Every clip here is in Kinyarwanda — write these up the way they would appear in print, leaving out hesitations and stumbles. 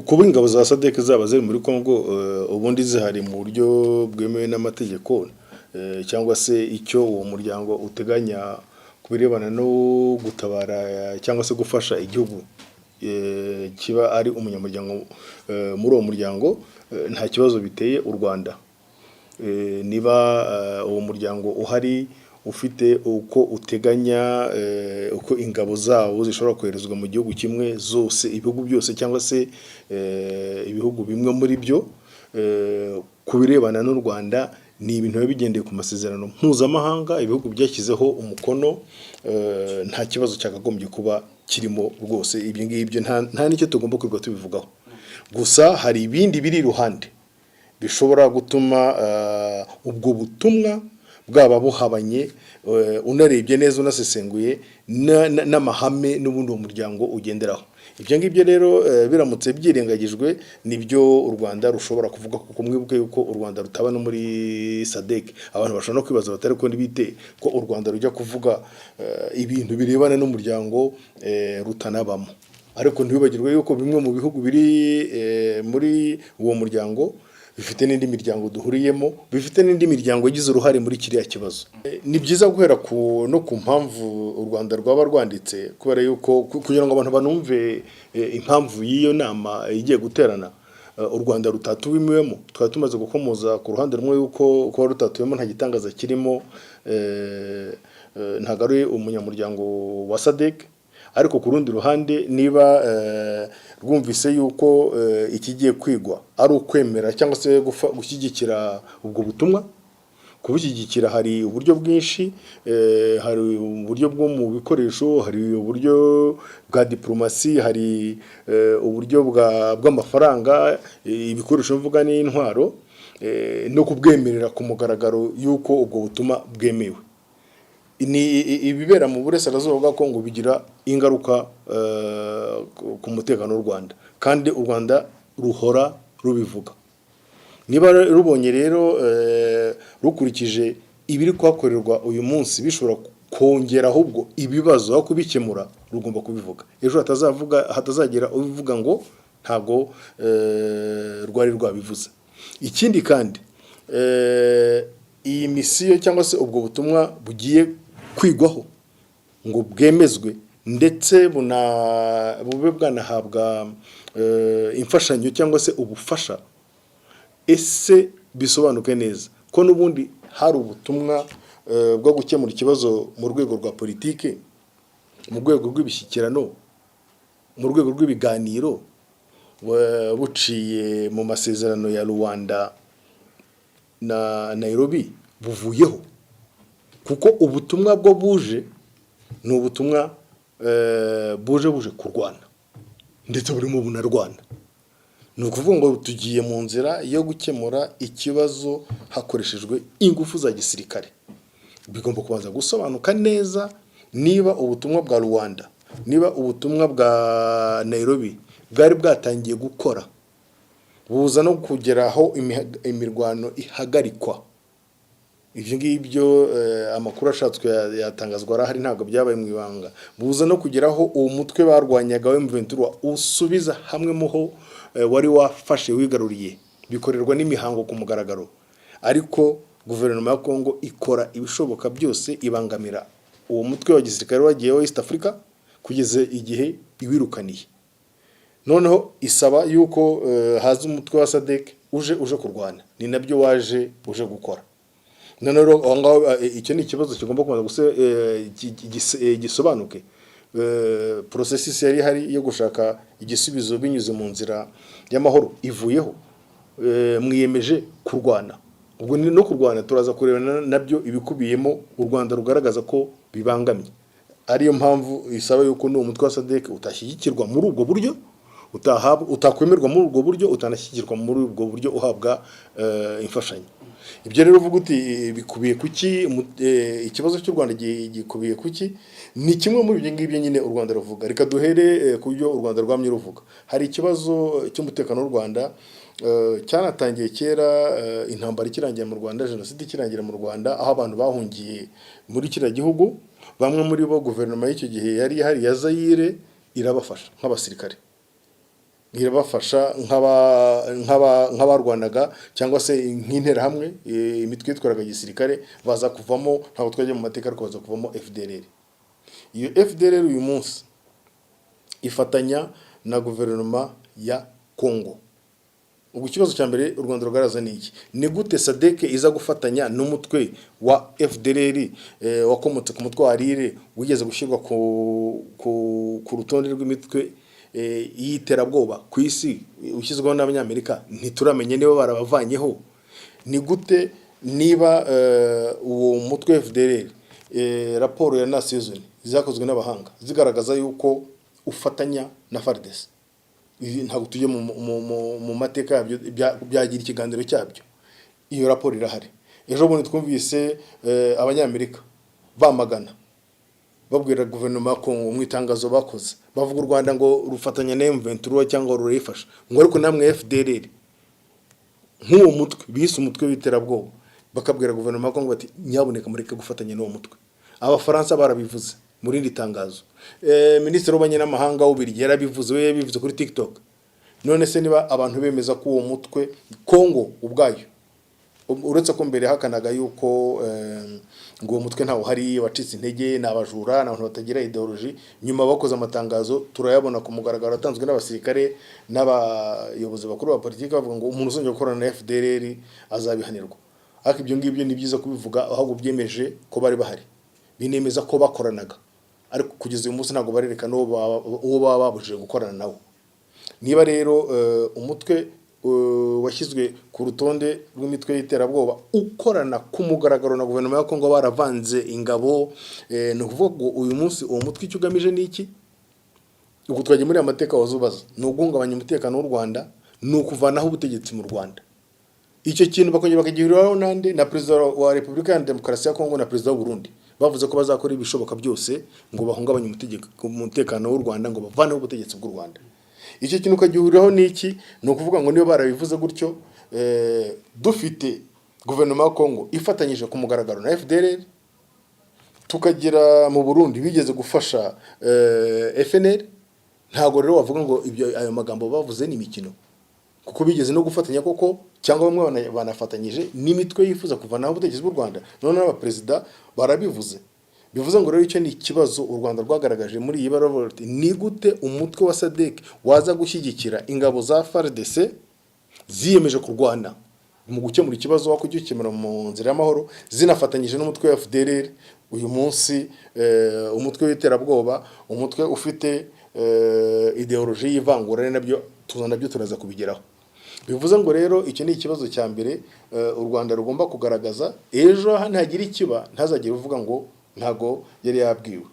kuba ingabo za Sadc zaba ziri muri Kongo ubundi zihari mu buryo bwemewe n'amategeko cyangwa se icyo uwo muryango uteganya kubirebana no gutabara cyangwa se gufasha igihugu kiba ari umunyamuryango muri uwo muryango nta kibazo biteye u Rwanda. Niba uwo muryango uhari ufite uko uteganya uko ingabo zawo zishobora koherezwa mu gihugu kimwe zose ibihugu byose cyangwa se ibihugu bimwe muri byo kubirebana n'u Rwanda ni ibintu bigendeye ku masezerano mpuzamahanga ibihugu byashyizeho umukono nta kibazo cyakagombye kuba kirimo rwose ibyo ngibyo nta nicyo tugomba kwiga tubivugaho. Gusa hari ibindi biri iruhande bishobora gutuma ubwo butumwa bwaba buhabanye unarebye neza unasesenguye n'amahame n'ubundi umuryango ugenderaho. Ibyo ngibyo rero biramutse byirengagijwe nibyo u Rwanda rushobora kuvuga kuko mwibuke yuko u Rwanda rutaba no muri Sadc. Abantu bashobora no kwibaza batari ko nibite ko u Rwanda rujya kuvuga ibintu birebana n'umuryango rutanabamo. Ariko ntibibagirwe yuko bimwe mu bihugu biri muri uwo muryango bifite n'indi miryango duhuriyemo bifite n'indi miryango yagize uruhare muri kiriya kibazo. Ni byiza guhera no ku mpamvu u Rwanda rwaba rwanditse kubera yuko kugira ngo abantu banumve impamvu y'iyo nama igiye guterana u Rwanda rutatuwimwemo twari tumaze gukomoza ku ruhande rumwe yuko kuba rutatuwemo nta gitangaza kirimo ntago ari umunyamuryango wa Sadc. Ariko ku rundi ruhande niba rwumvise yuko ikigiye kwigwa ari ukwemera cyangwa se gushyigikira ubwo butumwa kubushyigikira hari uburyo bwinshi hari uburyo bwo mu bikoresho hari uburyo bwa diplomasi hari uburyo bw'amafaranga ibikoresho mvuga n'intwaro no kubwemerera ku mugaragaro yuko ubwo butumwa bwemewe. Ni ibibera mu burasirazuba bwa Kongo bigira ingaruka ku mutekano w'u Rwanda kandi u Rwanda ruhora rubivuga. Niba rubonye rero rukurikije ibiri kwakorerwa uyu munsi bishobora kongera ahubwo ibibazo aho kubikemura rugomba kubivuga. Ejo hatazagira ubivuga ngo ntago rwari rwabivuze. Ikindi kandi iyi misiyo cyangwa se ubwo butumwa bugiye kwigwaho ngo bwemezwe ndetse bube bwanahabwa imfashanyo cyangwa se ubufasha ese bisobanuke neza ko n'ubundi hari ubutumwa bwo gukemura ikibazo mu rwego rwa politike mu rwego rw'ibishyikirano mu rwego rw'ibiganiro buciye mu masezerano ya Rwanda na Nairobi buvuyeho kuko ubutumwa bwo buje ni ubutumwa buje kurwana ndetse burimo bunarwana. Ni ukuvuga ngo tugiye mu nzira yo gukemura ikibazo hakoreshejwe ingufu za gisirikare. Bigomba kubanza gusobanuka neza niba ubutumwa bwa Rwanda niba ubutumwa bwa Nairobi bwari bwatangiye gukora buza no kugeraho imirwano ihagarikwa. Ibyo ngibyo amakuru ashatswe yatangazwa arahari ntabwo byabaye mu ibanga. Buza no kugeraho uwo mutwe barwanyaga wa M23 usubiza hamwe muho wari wafashe wigaruriye bikorerwa n'imihango ku mugaragaro. Ariko guverinoma ya Kongo ikora ibishoboka byose ibangamira uwo mutwe wa gisirikare wagiye East Africa kugeze igihe iwirukaniye. Noneho isaba yuko haza umutwe wa Sadc uje kurwana. Ni nabyo waje uje gukora. Noneho icyo ni ikibazo kigomba kubanza gisobanuke. Processes yari hari yo gushaka igisubizo binyuze mu nzira y'amahoro ivuyeho. Mwiyemeje kurwana. Ubwo no kurwana turaza kurebana nabyo ibikubiyemo u Rwanda rugaragaza ko bibangamye. Ariyo mpamvu isaba yuko no umutwe wa Sadc utashyigikirwa muri ubwo buryo utakwemerwa muri ubwo buryo utanashyigikirwa muri ubwo buryo uhabwa imfashanyo. Ibyo rero uvuga uti bikubiye kuki ikibazo cy'u Rwanda gikubiye kuki ni kimwe muri ibyo ngibyo nyine u Rwanda ruvuga. Reka duhere ku byo u Rwanda rwamye ruvuga. Hari ikibazo cy'umutekano w'u Rwanda cyanatangiye kera intambara ikirangira mu Rwanda jenoside ikirangira mu Rwanda aho abantu bahungiye muri kira gihugu bamwe muri bo guverinoma y'icyo gihe yari hari ya Zaire irabafasha nk'abasirikare. irabafasha nk'abarwanaga cyangwa se nk'intera hamwe imitwe yitwaraga gisirikare baza kuvamo ntabwo twajya mu mateka ariko baza kuvamo FDLR. Iyo FDLR uyu munsi ifatanya na guverinoma ya Congo. Ubwo ikibazo cya mbere u Rwanda rugaragaza ni iki? Ni gute Sadc iza gufatanya n'umutwe wa FDLR wakomotse ku mutwe wa Rire wigeze gushyirwa ku rutonde rw'imitwe y'iterabwoba ku isi ushyizweho n'Abanyamerika, ntituramenye niba barabavanyeho. Ni gute niba uwo mutwe FDLR raporo ya Nations Unies zakozwe n'abahanga zigaragaza yuko ufatanya na FARDC, ntabwo tujye mu mateka yabyo byagira ikiganiro cyabyo. Iyo raporo irahari. Ejo bundi twumvise Abanyamerika bamagana babwira guverinoma ya Congo mu itangazo bakoze bavuga u Rwanda ngo rufatanya na M23 cyangwa rurifasha, ngo ariko namwe FDLR nk'uwo mutwe bise umutwe w'iterabwoba, bakabwira guverinoma ya Congo bati nyaboneka mureke gufatanya n'uwo mutwe. Abafaransa barabivuze muri Irindi tangazo, Minisitiri w'Ububanyi n'Amahanga w'Ubirigi yarabivuze, we yabivuze kuri TikTok. None se niba abantu bemeza ko uwo mutwe Congo ubwayo, uretse ko mbere hakanaga yuko ngo uwo mutwe ntawo hari, wacitse intege, n'abajura n'abantu batagira ideology, nyuma bakoze amatangazo turayabona ku mugaragaro atanzwe n'abasirikare n'abayobozi bakuru ba politiki bavuga ngo umuntu uzongera gukorana na FDLR azabihanirwa. Ariko ibyo ngibyo ni byiza kubivuga ahubwo byemeje ko bari bahari, binemeza ko bakoranaga, ariko kugeza uyu munsi ntabwo barerekana uwo baba babujije gukorana nawo. Niba rero umutwe washyizwe ku rutonde rw'imitwe y'iterabwoba ukorana ku mugaragaro na guverinoma ya Congo, baravanze ingabo, ni ukuvuga ngo uyu munsi uwo mutwe icyo ugamije ni iki? Uko twagiye muri amateka wazubaza, ni uguhungabanya umutekano w'u Rwanda, ni ukuvanaho ubutegetsi mu Rwanda. Icyo kintu bakongera bakagihuriraho nande na Perezida wa Repubulika ya Demokarasi ya Congo na Perezida w'u Burundi, bavuze ko bazakora ibishoboka byose ngo bahungabanye umutekano w'u Rwanda, ngo bavaneho ubutegetsi bw'u Rwanda. Icyo kintu ukagihuriraho ni iki? Ni ukuvuga ngo niyo barabivuze gutyo, dufite guverinoma ya Congo ifatanyije ku mugaragaro na FDLR, tukagira mu Burundi bigeze gufasha FNL, ntago rero wavuga ngo ibyo ayo magambo bavuze ni imikino, kuko bigeze no gufatanya koko, cyangwa bamwe banafatanyije n'imitwe yifuza kuvanaho ubutegetsi bw'u Rwanda. None abaperezida barabivuze. Bivuze ngo rero icyo ni ikibazo u Rwanda rwagaragaje muri iyi baruwa, ni gute umutwe wa Sadc waza gushyigikira ingabo za FARDC ziyemeje kurwana mu gukemura ikibazo wako gikemura mu nzira y'amahoro, zinafatanyije n'umutwe wa FDLR uyu munsi, umutwe w'iterabwoba, umutwe ufite ideology y'ivangura, nabyo turaza kubigeraho. Bivuze ngo rero icyo ni ikibazo cya mbere u Rwanda rugomba kugaragaza. Ejo ntagira ikiba ntazagire uvuga ngo ntago yari yabwiwe.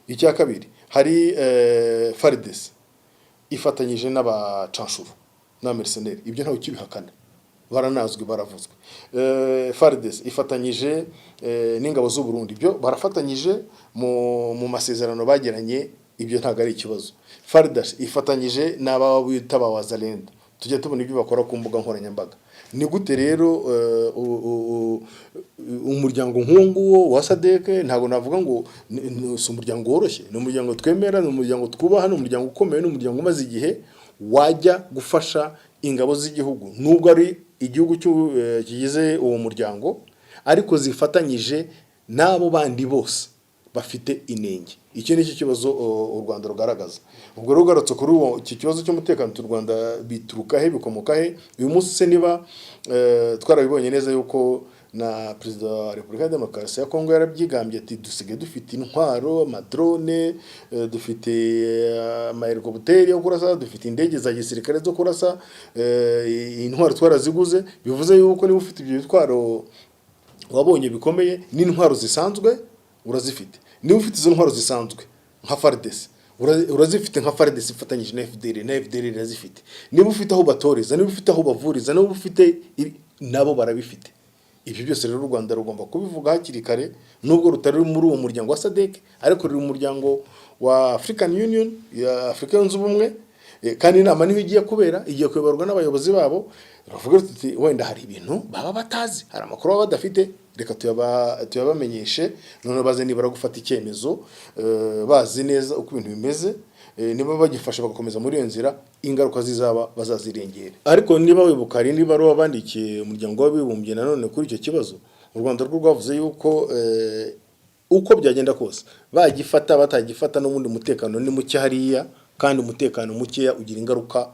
Icya kabiri, hari FARDC ifatanyije n'abacanshuro n'amercenaires, ibyo ntawe ukibihakana, baranazwe baravuzwe. FARDC ifatanyije n'ingabo z'u Burundi, ibyo barafatanyije mu masezerano bagiranye, ibyo ntago ari ikibazo. FARDC ifatanyije n'ababita Wazalendo, tujya tubona ibyo bakora ku mbuga nkoranyambaga. Ni gute rero umuryango nk'uwo wa Sadc, ntago navuga ngo si umuryango woroshye, ni umuryango twemera, ni umuryango twubaha, ni umuryango ukomeye, ni umuryango umaze igihe, wajya gufasha ingabo z'igihugu nubwo ari igihugu kigize uwo muryango, ariko zifatanyije n'abo bandi bose bafite inenge. Icyo ni cyo kibazo u Rwanda rugaragaza. Ubwo rugarutse kuri iki kibazo cy'umutekano cy'u Rwanda bituruka he, bikomoka he? Uyu munsi se niba twarabibonye neza yuko na Perezida wa Repubulika ya Demokarasi ya Congo yarabyigambye ati dusige dufite intwaro, amadrone, dufite amahelikopteri yo kurasa, dufite indege za gisirikare zo kurasa, intwaro twaraziguze. Bivuze yuko niba ufite ibyo bitwaro wabonye bikomeye, n'intwaro zisanzwe urazifite. Niba ufite izo ntwaro zisanzwe nka FARDC urazifite, nka FARDC ifatanyije na FDLR, na FDLR irazifite. Niba ufite aho batoreza, niba ufite aho bavuriza, niba ufite nabo barabifite. Ibyo byose rero u Rwanda rugomba kubivuga hakiri kare, nubwo rutari muri uwo muryango wa Sadc, ariko ruri mu muryango wa African Union, ya Afrika yunze ubumwe, kandi inama niho igiye kubera, igiye kuyoborwa n'abayobozi babo. Bavuga ati wenda hari ibintu baba batazi, hari amakuru baba badafite, reka tuyabamenyeshe, none baze nibara gufata icyemezo bazi neza uko ibintu bimeze. niba bagifasha bagakomeza muri iyo nzira ingaruka zizaba bazazirengera. Ariko niba wibuka hari niba ari abandikiye umuryango w'abibumbye nanone kuri icyo kibazo, u Rwanda rwo rwavuze yuko uko byagenda kose bagifata batagifata n'ubundi umutekano ni muke hariya, kandi umutekano mukeya ugira ingaruka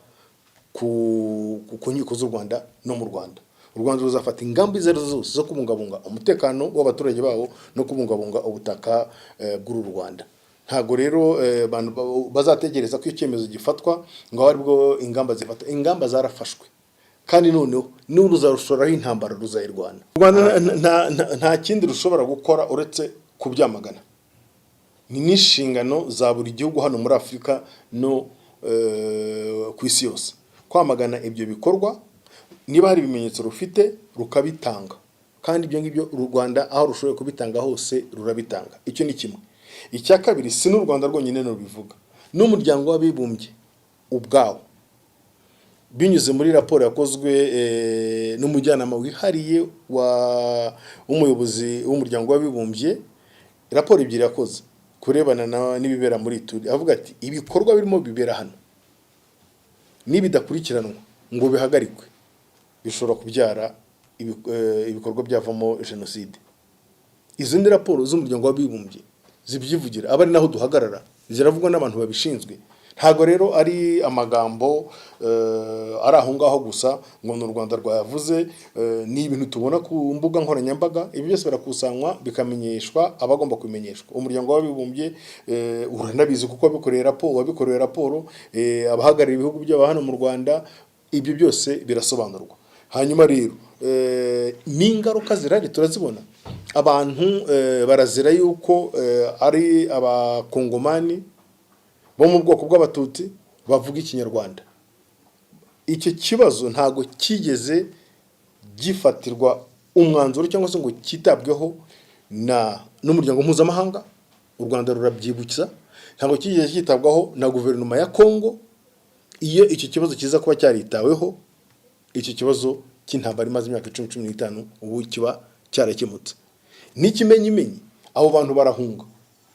ku nkiko z'u Rwanda no mu Rwanda. U Rwanda ruzafata ingamba izo zose zo kubungabunga umutekano w'abaturage babo no kubungabunga ubutaka bw'u Rwanda. Ntago rero bazategereza ko icyemezo gifatwa ngo ari bwo ingamba zifata. Ingamba zarafashwe, kandi noneho n'uruzarushoraho intambara ruzayirwana. U Rwanda nta kindi rushobora gukora uretse kubyamagana. Ni n'inshingano za buri gihugu hano muri Afurika no ku isi yose kwamagana ibyo bikorwa. Niba hari ibimenyetso rufite rukabitanga, kandi ibyo ngibyo u Rwanda aho rushoboye kubitanga hose rurabitanga. Icyo ni kimwe. Icya kabiri, si n'u Rwanda rwonyine rubivuga, n'umuryango w'abibumbye ubwawo binyuze muri raporo yakozwe n'umujyanama wihariye w'umuyobozi w'umuryango w'abibumbye. Raporo ebyiri yakoze kurebana n'ibibera muri turi, avuga ati ibikorwa birimo bibera hano nibidakurikiranwa ngo bihagarikwe bishobora kubyara ibikorwa byavamo jenoside. Izindi raporo z'umuryango w'abibumbye zibyivugira, abari naho duhagarara, ziravugwa n'abantu babishinzwe. Ntago rero ari amagambo ari aho ngaho gusa ngo n'u Rwanda rwayavuze. Ni ibintu tubona ku mbuga nkoranyambaga, ibi byose barakusanywa bikamenyeshwa abagomba kumenyeshwa. Umuryango w'abibumbye uranabizi kuko wabikoreye raporo abahagarariye ibihugu by'aba hano mu Rwanda. Ibyo byose birasobanurwa. Hanyuma rero n'ingaruka zirari turazibona. Abantu barazira yuko ari abakongomani bo mu bwoko bw'abatutsi bavuga ikinyarwanda. Icyo kibazo ntago kigeze gifatirwa umwanzuro cyangwa se ngo kitabweho n'umuryango mpuzamahanga. U Rwanda rurabyibukisa. Ntago kigeze kitabwaho na guverinoma ya Kongo. Iyo icyo kibazo kiza kuba cyaritaweho, icyo kibazo cy'intambara imaze imyaka 10-15 ubu kiba cyarakemutse. N'ikimenyimenyi abo bantu barahunga.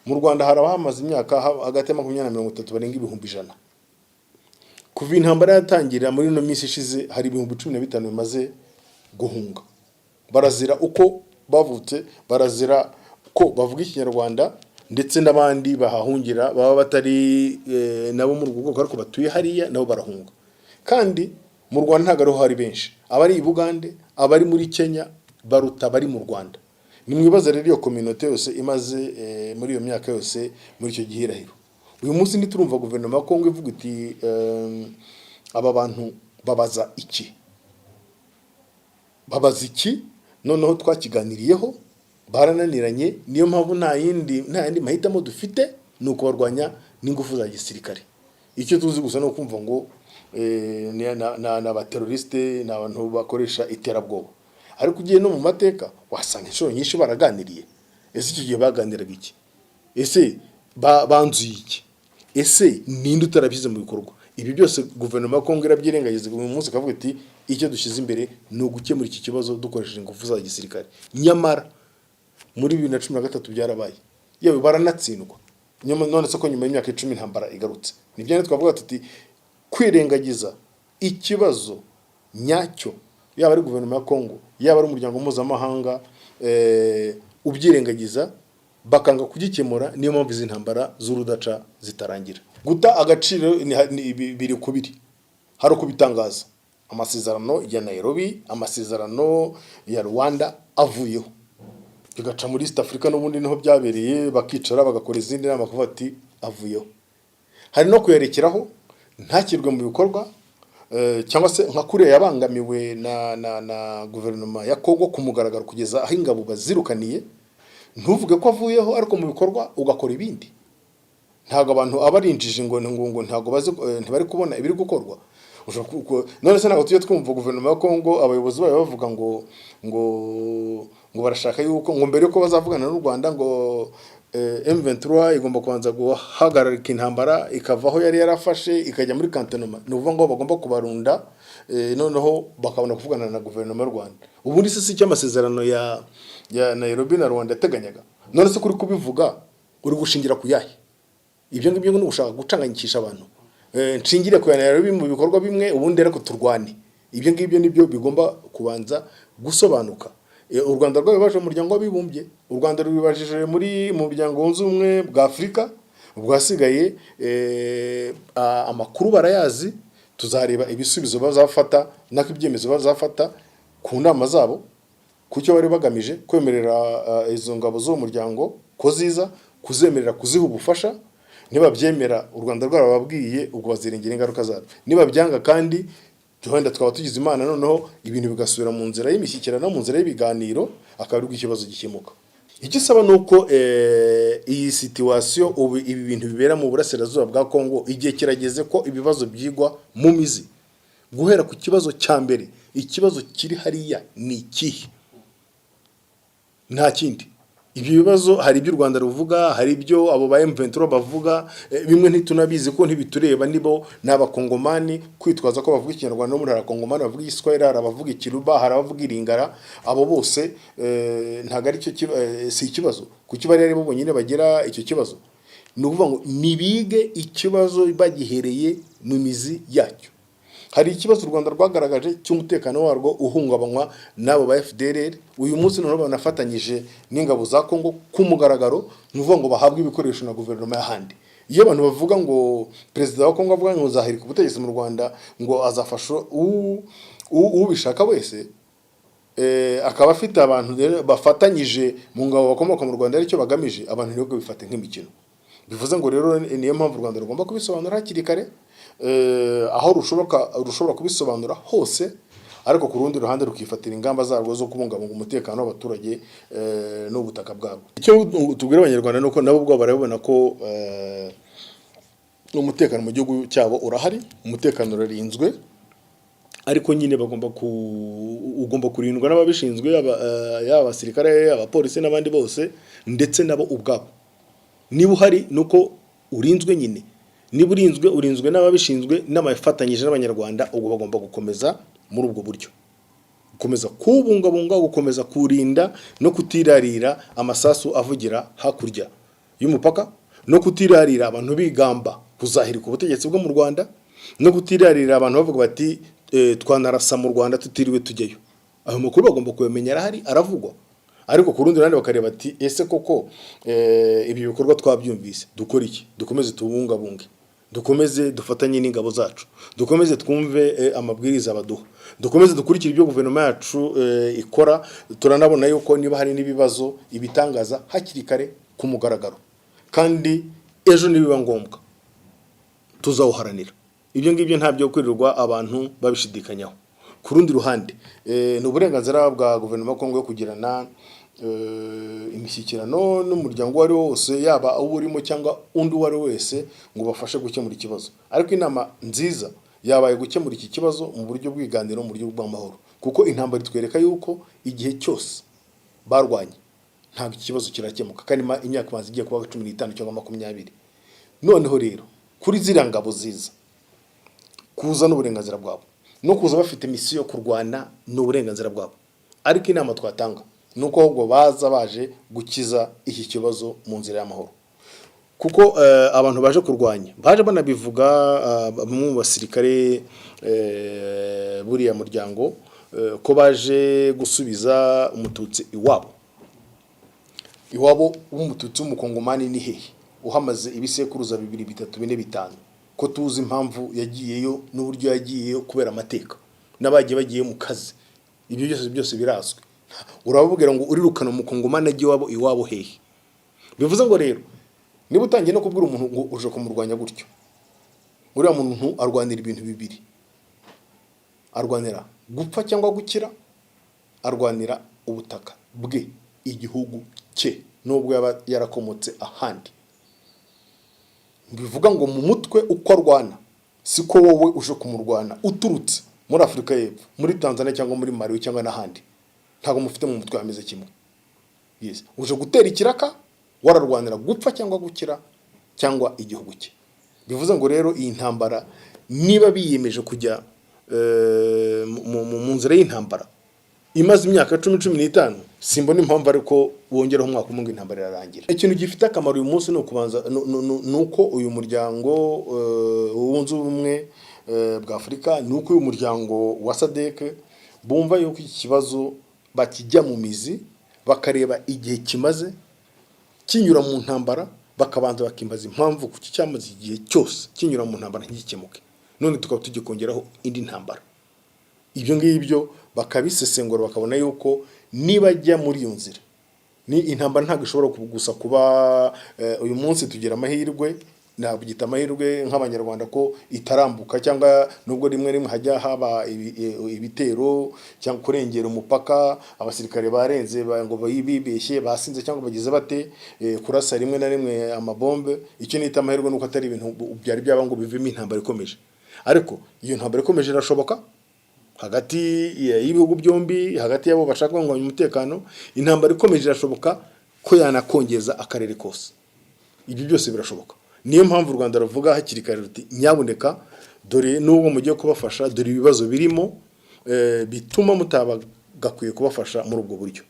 Mu Rwanda harabamaze imyaka hagati ya 20 na 30 barenga 100,000. Kuva intambara yatangirira muri no minsi ishize hari 15,000 bimaze guhunga. Barazira uko bavutse, barazira ko bavuga ikinyarwanda, ndetse n'abandi bahahungira baba batari nabo mu rwego ariko batuye hariya nabo barahunga. Kandi mu Rwanda ntago ariho hari benshi. Abari i Bugande, abari muri Kenya baruta bari mu Rwanda. Ni mwibaza rero iyo community yose imaze muri iyo myaka yose muri icyo gihirahiro. Uyu munsi nditurumva guverinoma ya Kongo ivuga iti aba bantu babaza iki? Babaza iki? Noneho twakiganiriyeho barananiranye. Niyo mpamvu nta yindi mahitamo dufite nuko barwanya n'ingufu za gisirikare. Icyo tuzi gusa no kumva ngo n'abateroriste n'abantu bakoresha iterabwoba. Ariko ugiye no mu mateka wasanga inshuro nyinshi baraganiriye. Ese icyo gihe baganiraga iki? Ese banzuye iki? Ese ninde utarabize mu bikorwa? Ibi byose guverinoma ya Kongo irabyirengagiza mu munsi kavuga iti icyo dushize imbere no gukemura iki kibazo dukoresheje ingufu za gisirikare. Nyamara muri 2013 byarabaye. Yewe baranatsindwa. None se ko nyuma y'imyaka 10 intambara igarutse. Nibyo twavuga tuti kwirengagiza ikibazo nyacyo, yaba ari guverinoma ya Kongo, yaba ari umuryango mpuzamahanga ubyirengagiza bakanga kugikemura. Niyo mpamvu izi ntambara z'urudaca zitarangira. Guta agaciro biri kubiri. Hari kubitangaza amasezerano ya Nairobi, amasezerano ya Rwanda avuyeho bigaca muri East Africa n'ubundi niho byabereye, bakicara bagakora izindi nama kuvuga ati avuyeho. Hari no kuyerekeraho ntakirwe mu bikorwa, cyangwa se nka kure yabangamiwe na guverinoma ya Kongo kumugaragara kugeza aho ingabo bazirukaniye. Ntuvuge ko avuyeho ariko mu bikorwa ugakora ibindi. Ntago abantu abarinjije ngo ntago ntibari kubona ibiri gukorwa. None se ntago tujye twumva guverinoma ya Kongo abayobozi bayo bavuga ngo barashaka yuko ngo mbere yuko bazavugana n'u Rwanda ngo M23 igomba kubanza guhagararika intambara ikavaho yari yarafashe ikajya muri cantonnement. Nuvuga ngo bagomba kubarunda noneho bakabona kuvugana na guverinoma y'u Rwanda. Ubundi se si cy'amasezerano ya Nairobi na Rwanda yateganyaga. None se kuri kubivuga uri gushingira ku yahe? ibyo ngibyo ni ugushaka gucanganyikisha abantu, nshingire kuyanira mu bikorwa bimwe ubundi ariko turwane. Ibyo ngibyo nibyo bigomba kubanza gusobanuka. U Rwanda rwabibaje mu muryango w'abibumbye, u Rwanda rubibajije muri mu muryango wunze ubumwe bwa Afurika, ubwasigaye amakuru barayazi, tuzareba ibisubizo bazafata nako ibyemezo bazafata ku nama zabo, kucyo bari bagamije kwemerera izo ngabo zo mu muryango ko ziza kuzemerera kuziha ubufasha. Niba byemera u Rwanda rwarababwiye ubwo bazirengera ingaruka zabyo, niba byanga kandi wenda twaba tugize Imana noneho ibintu bigasubira mu nzira y'imishyikirano, mu nzira y'ibiganiro, akaba ari ikibazo gikemuka. Icyo saba nuko iyi situation ubu ibi bintu bibera mu burasirazuba bwa Kongo igihe kirageze ko ibibazo byigwa mu mizi, guhera ku kibazo cya mbere. Ikibazo kiri hariya ni ikihe? Nta kindi. Ibyo bibazo hari ibyo u Rwanda ruvuga, hari ibyo abo ba M23 bavuga, bimwe ntitunabizi ko ntibitureba, nibo n'abakongomani kwitwaza ko bavuga ikinyarwanda, no muri abakongomani bavuga igiswahili, hari abavuga ikiruba, hari abavuga iringara. Abo bose ntago ari cyo si ikibazo, kuki bari ari bo bonyine bagira icyo kibazo. Ni ukuvuga ngo nibige ikibazo bagihereye mu mizi yacyo. Hari ikibazo u Rwanda rwagaragaje cy'umutekano warwo uhungabanywa n'abo ba FDLR. Uyu munsi none banafatanyije n'ingabo za Kongo ku mugaragaro, nuvuga ngo bahabwe ibikoresho na guverinoma y'ahandi. Iyo abantu bavuga ngo perezida wa Kongo avuga ngo zahirika ubutegetsi mu Rwanda, ngo azafasha ubishaka wese, akaba afite abantu bafatanyije mu ngabo bakomoka mu Rwanda, aricyo bagamije, abantu nibwo bifate nk'imikino. Bivuze ngo rero niyo mpamvu u Rwanda rugomba kubisobanura hakiri kare, aho rushobora kubisobanura hose, ariko ku rundi ruhande rukifatira ingamba zarwo zo kubungabunga umutekano w'abaturage n'ubutaka bwabo. Icyo tubwira abanyarwanda nuko nabo ubwo barabona ko umutekano mu gihugu cyabo urahari, umutekano urarinzwe, ariko nyine ugomba kurindwa n'ababishinzwe, yaba abasirikare, abapolisi n'abandi bose, ndetse nabo ubwabo. Niba uhari nuko urinzwe nyine, niba urinzwe n'ababishinzwe n'abafatanyije n'abanyarwanda, ubwo bagomba gukomeza muri ubwo buryo, gukomeza kubungabunga, gukomeza kurinda no kutirarira amasasu avugira hakurya y'umupaka, no kutirarira abantu bigamba kuzahirika ubutegetsi bwo mu Rwanda, no kutirarira abantu bavuga bati twanarasa mu Rwanda tutiriwe tujyayo. Aho makuru bagomba kubimenya, arahari, aravugwa. Ariko ku rundi ruhande bakareba ati ese koko ibi bikorwa twabyumvise, dukora iki? Dukomeze tubungabunge, dukomeze dufatanye n'ingabo zacu, dukomeze twumve amabwiriza baduha, dukomeze dukurikira ibyo guverinoma yacu ikora. Turanabona yuko niba hari n'ibibazo ibitangaza hakiri kare ku mugaragaro, kandi ejo nibiba ngombwa tuzawuharanira. Ibyo ngibyo ntabyo kwirirwa abantu babishidikanyaho. Ku rundi ruhande ni uburenganzira bwa guverinoma ya Kongo yo kugirana imishyikirano n'umuryango wari wose, yaba uwo urimo cyangwa undi wari wese, ngo bafashe gukemura ikibazo. Ariko inama nziza yabaye gukemura iki kibazo mu buryo bw'iganiro, mu buryo bw'amahoro, kuko intambara itwereka yuko igihe cyose barwanye ntabwo ikibazo kirakemuka, kandi imyaka imaze igiye kuba 15 cyangwa 20. Noneho rero kuri ziriya ngabo ziza kuza n'uburenganzira bwabo, no kuza bafite misiyo yo kurwana n'uburenganzira bwabo, ariko inama twatanga nuko ahubwo baza baje gukiza iki kibazo mu nzira y'amahoro. Kuko abantu baje kurwanya, baje banabivuga bamwe mu basirikare buriya muryango, ko baje gusubiza umututsi iwabo w'umututsi w'umukongomani ni hehe, uhamaze ibisekuruza 2, 3, 4, 5, ko tuzi impamvu yagiyeyo n'uburyo yagiyeyo kubera amateka, n'abagiye bagiye mu kazi. Ibyo byose birazwe. Urababwira ngo urirukana umukongomani agiye iwabo hehe? Bivuze ngo rero niba utangiye no kubwira umuntu ngo uje kumurwanya gutyo, uriya muntu arwanira ibintu bibiri: arwanira gupfa cyangwa gukira, arwanira ubutaka bwe, igihugu cye, nubwo yaba yarakomotse ahandi. Bivuga ngo mu mutwe uko arwana siko wowe uje kumurwana uturutse muri Afrika y'Epfo, muri Tanzania cyangwa muri Mali cyangwa n'ahandi. Ntago mufite mu mutwe ameze kimwe. Yes, uje gutera ikiraka, wararwanira gupfa cyangwa gukira cyangwa igihugu cye. Bivuze ngo rero iyi ntambara niba biyemeje kujya mu nzira y'intambara imaze imyaka 10-15, simbona impamvu ariko wongeraho umwaka umwe intambara irarangira. Ikintu gifite akamaro uyu munsi no kubanza nuko uyu muryango wunze ubumwe bwa Afurika, nuko uyu muryango wa Sadc bumva yuko iki kibazo bakijya mu mizi, bakareba igihe kimaze kinyura mu ntambara, bakabanza bakimbaza impamvu kuki cyamaze igihe cyose kinyura mu ntambara ntigikemuke, none tukaba tugikongeraho indi ntambara. Ibyo ngibyo bakabisesengura bakabona yuko niba ajya muri iyo nzira ni intambara ntabwo ishobora gusa kuba uyu munsi tugira amahirwe, ntabwo gita amahirwe nk'abanyarwanda ko itarambuka, cyangwa nubwo rimwe hajya haba ibitero cyangwa kurengera umupaka, abasirikare barenze ngo bibeshye basinze cyangwa bagize bate kurasa rimwe na rimwe amabombe. Icyo nita amahirwe nuko atari ibintu byari byaba ngo bivemo intambara ikomeje. Ariko iyo ntambara ikomeje irashoboka hagati y'ibihugu byombi, hagati yabo bashaka ngo umutekano. Intambara ikomeje irashoboka ko yanakongeza akarere kose. Ibyo byose birashoboka. Niyo mpamvu u Rwanda ruvuga hakiri kare ruti nyabuneka dore nubwo mugiye kubafasha, dore ibibazo birimo bituma mutabagakwiye kubafasha muri ubwo buryo.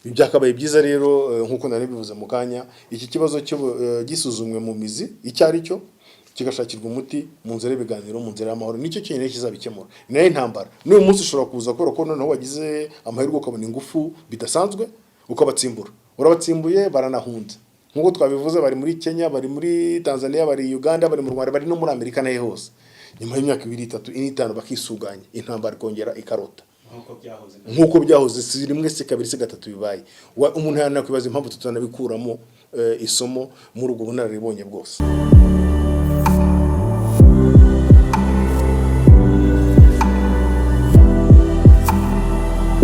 Ibi byakabaye byiza rero nkuko nari bivuze mu kanya, iki kibazo cyo gisuzumwe mu mizi icyari cyo kigashakirwa umuti mu nzira y'ibiganiro, mu nzira y'amahoro. Nicyo kintu kizabikemura. Nayo intambara n'uyu munsi ushobora kuza ko noneho wagize amahirwe ukabona ingufu bidasanzwe ukabatsimbura, urabatsimbuye baranahunze nkuko twabivuze, bari muri Kenya, bari muri Tanzania, bari Uganda, bari mu Rwanda, bari no muri Amerika nahe hose. Nyuma y'imyaka 2, 3, 5 bakisuganya, intambara kongera ikarota nkuko byahoze si rimwe se kabiri se gatatu bibaye. Umuntu yanakwibaza impamvu tutanabikuramo isomo muri ubwo bunararibonye bwose.